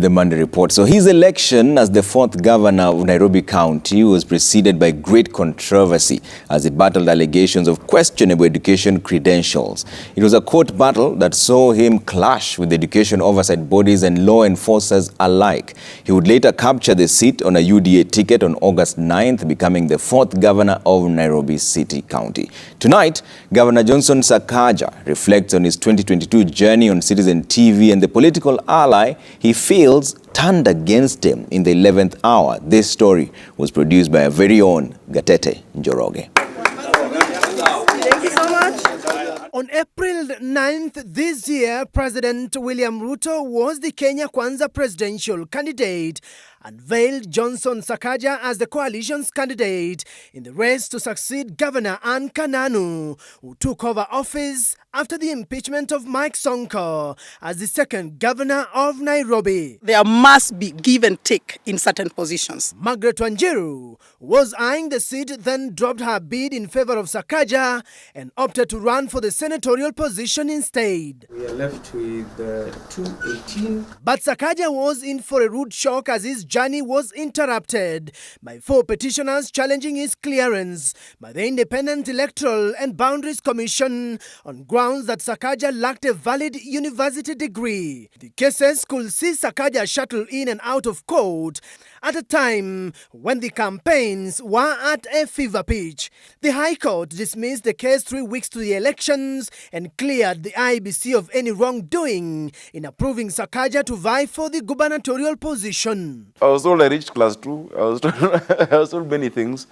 the Monday Report. So his election as the fourth governor of Nairobi County was preceded by great controversy as he battled allegations of questionable education credentials. It was a court battle that saw him clash with education oversight bodies and law enforcers alike. He would later capture the seat on a UDA ticket on August 9th, becoming the fourth governor of Nairobi City County. Tonight, Governor Johnson Sakaja reflects on his 2022 journey on Citizen TV and the political ally he feels turned against him in the 11th hour. This story was produced by our very own Gatete Njoroge. Thank you so much. On April 9th this year, President William Ruto was the Kenya Kwanza presidential candidate, unveiled Johnson Sakaja as the coalition's candidate in the race to succeed Governor Anne Kananu, who took over office after the impeachment of Mike Sonko as the second governor of Nairobi. There must be give and take in certain positions. Margaret Wanjiru was eyeing the seat, then dropped her bid in favor of Sakaja and opted to run for the senatorial position instead. We are left with 218. But Sakaja was in for a rude shock as his journey was interrupted by 4 petitioners challenging his clearance by the Independent Electoral and Boundaries Commission on grounds that Sakaja lacked a valid university degree. The cases could see Sakaja shuttle in and out of court at a time when the campaigns were at a fever pitch. The High Court dismissed the case 3 weeks to the elections and cleared the IEBC of any wrongdoing in approving Sakaja to vie for the gubernatorial position. I was told I reached class 2. I was told many things,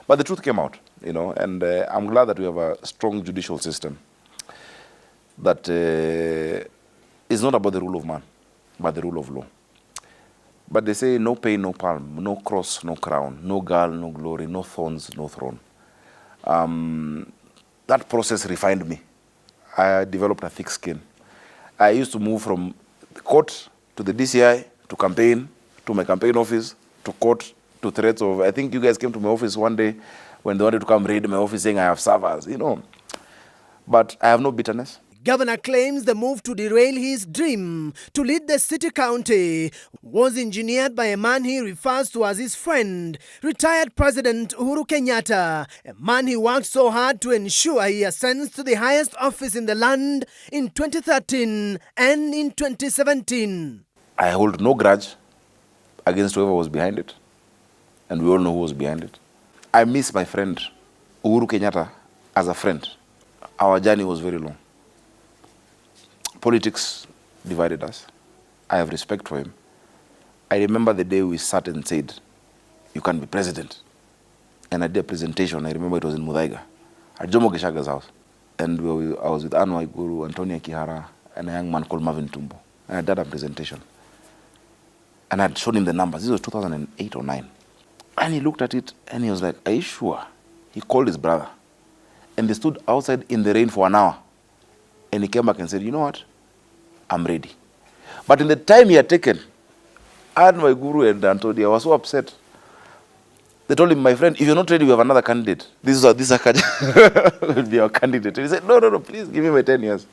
but the truth came out, and I'm glad that we have a strong judicial system that is not about the rule of man, but the rule of law. But they say no pain, no palm, no cross, no crown, no gall, no glory, no thorns, no throne. That process refined me. I developed a thick skin. I used to move from the court to the DCI, to campaign, to my campaign office, to court, to threats of, I think you guys came to my office one day when they wanted to come raid my office saying I have servers, But I have no bitterness. Governor claims the move to derail his dream to lead the city county was engineered by a man he refers to as his friend, retired President Uhuru Kenyatta, a man he worked so hard to ensure he ascends to the highest office in the land in 2013 and in 2017. I hold no grudge against whoever was behind it, and we all know who was behind it. I miss my friend Uhuru Kenyatta as a friend. Our journey was very long. Politics divided us. I have respect for him. I remember the day we sat and said, you can be president. And I did a presentation, I remember it was in Muthaiga, at Jomo Geshaga's house. And I was with Anwar Guru, Antonia Kihara, and a young man called Marvin Tumbo. And I did a presentation. And I had shown him the numbers. This was 2008 or 9. And he looked at it and he was like, are you sure? He called his brother. And they stood outside in the rain for an hour. And he came back and said, you know what? I'm ready. But in the time he had taken, I had my guru and Antonio. I was so upset. They told him, my friend, if you're not ready, we have another candidate. This Sakaja will be our candidate. And he said, no, please give me my 10 years.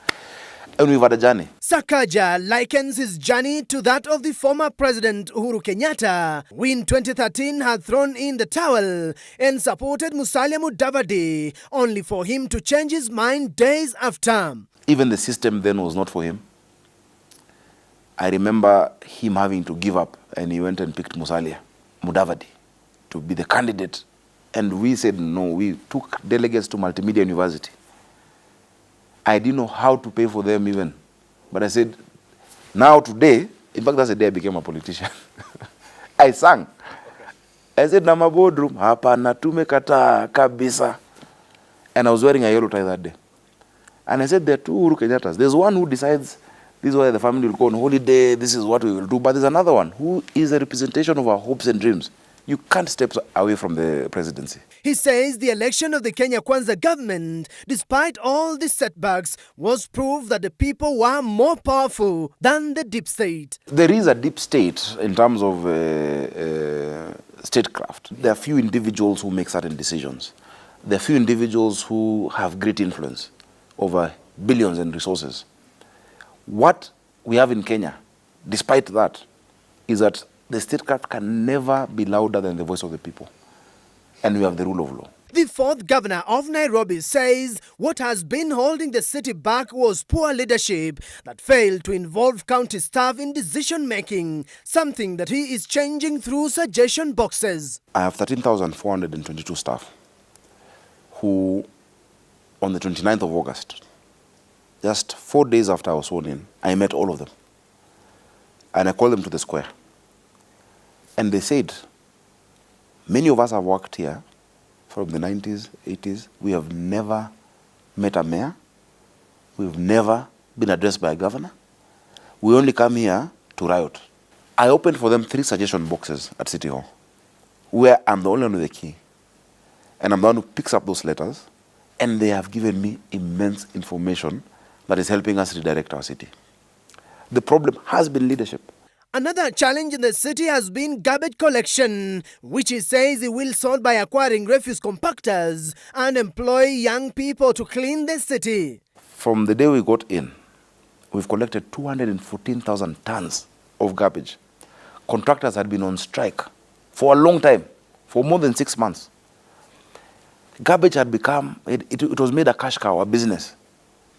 And we've had a journey. Sakaja likens his journey to that of the former President Uhuru Kenyatta, who in 2013 had thrown in the towel and supported Musalia Mudavadi, only for him to change his mind days after. Even the system then was not for him. I remember him having to give up, and he went and picked Musalia Mudavadi to be the candidate. And we said no. We took delegates to Multimedia University. I didn't know how to pay for them even. But I said, now today, in fact, that's the day I became a politician. I sang. I said, Nama boardroom, hapana tumekata kabisa. And I was wearing a yellow tie that day. And I said, there are 2 Uhuru Kenyattas. There's one who decides this is why the family will go on holiday, this is what we will do. But there's another one who is a representation of our hopes and dreams. You can't step away from the presidency. He says the election of the Kenya Kwanza government, despite all the setbacks, was proof that the people were more powerful than the deep state. There is a deep state in terms of statecraft. There are few individuals who make certain decisions. There are few individuals who have great influence over billions in resources. What we have in Kenya, despite that, is that the statecraft can never be louder than the voice of the people. And we have the rule of law. The fourth governor of Nairobi says what has been holding the city back was poor leadership that failed to involve county staff in decision-making, something that he is changing through suggestion boxes. I have 13,422 staff who, on the 29th of August, just 4 days after I was sworn in, I met all of them. And I called them to the square. And they said, many of us have worked here from the 90s, 80s. We have never met a mayor. We've never been addressed by a governor. We only come here to riot. I opened for them 3 suggestion boxes at City Hall, where I'm the only one with the key. And I'm the one who picks up those letters, and they have given me immense information that is helping us redirect our city. The problem has been leadership. Another challenge in the city has been garbage collection, which he says he will solve by acquiring refuse compactors and employ young people to clean the city. From the day we got in, we've collected 214,000 tons of garbage. Contractors had been on strike for a long time, for more than 6 months. Garbage had become, it was made a cash cow, a business.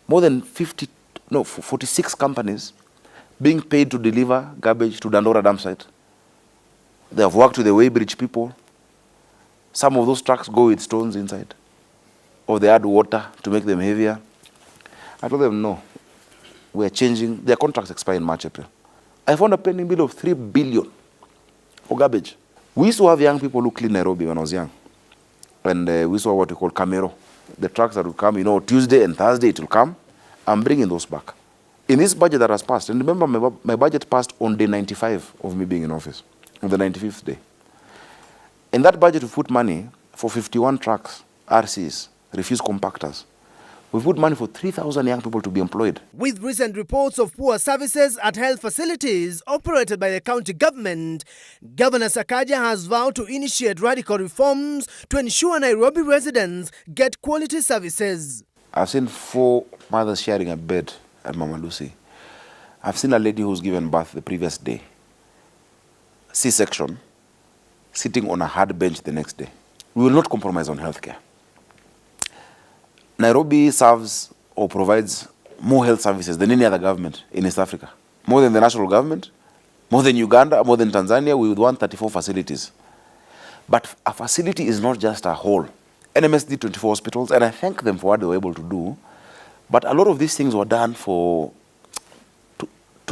More than 46 companies being paid to deliver garbage to Dandora dump site. They have worked with the Weybridge people. Some of those trucks go with stones inside, or they add water to make them heavier. I told them, no, we're changing. Their contracts expire in March, April. I found a pending bill of 3 billion for garbage. We used to have young people who clean Nairobi when I was young. And we saw what we call Camero. The trucks that will come, Tuesday and Thursday it will come. I'm bringing those back. In this budget that has passed, and remember my budget passed on day 95 of me being in office, on the 95th day. In that budget we put money for 51 trucks, RCs, refuse compactors. We put money for 3,000 young people to be employed. With recent reports of poor services at health facilities operated by the county government, Governor Sakaja has vowed to initiate radical reforms to ensure Nairobi residents get quality services. I've seen 4 mothers sharing a bed at Mama Lucy. I've seen a lady who's given birth the previous day, C-section, sitting on a hard bench the next day. We will not compromise on healthcare. Nairobi serves or provides more health services than any other government in East Africa. More than the national government, more than Uganda, more than Tanzania, we would want 34 facilities. But a facility is not just a whole. NMS did 24 hospitals, and I thank them for what they were able to do. But a lot of these things were done to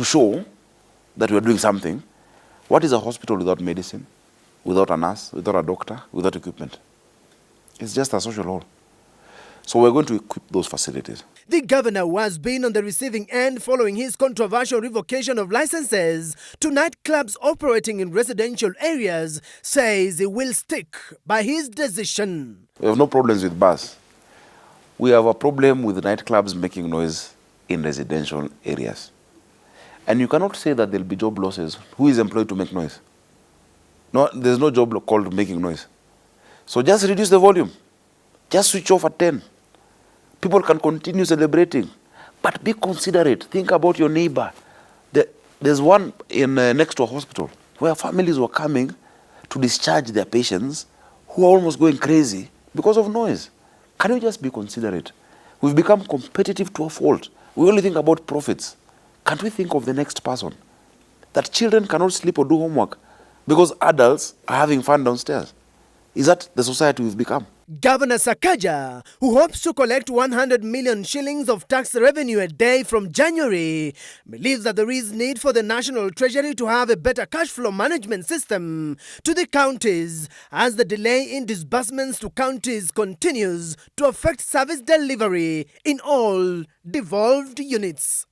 show that we are doing something. What is a hospital without medicine, without a nurse, without a doctor, without equipment? It's just a social hall. So we're going to equip those facilities. The governor, who has been on the receiving end following his controversial revocation of licenses to nightclubs operating in residential areas, says he will stick by his decision. We have no problems with bars. We have a problem with nightclubs making noise in residential areas. And you cannot say that there will be job losses. Who is employed to make noise? No, there's no job called making noise. So just reduce the volume. Just switch off at 10. People can continue celebrating, but be considerate. Think about your neighbor. There's one in next to a hospital where families were coming to discharge their patients who are almost going crazy because of noise. Can we just be considerate? We've become competitive to a fault. We only think about profits. Can't we think of the next person? That children cannot sleep or do homework because adults are having fun downstairs. Is that the society we've become? Governor Sakaja, who hopes to collect 100 million shillings of tax revenue a day from January, believes that there is need for the National Treasury to have a better cash flow management system to the counties as the delay in disbursements to counties continues to affect service delivery in all devolved units.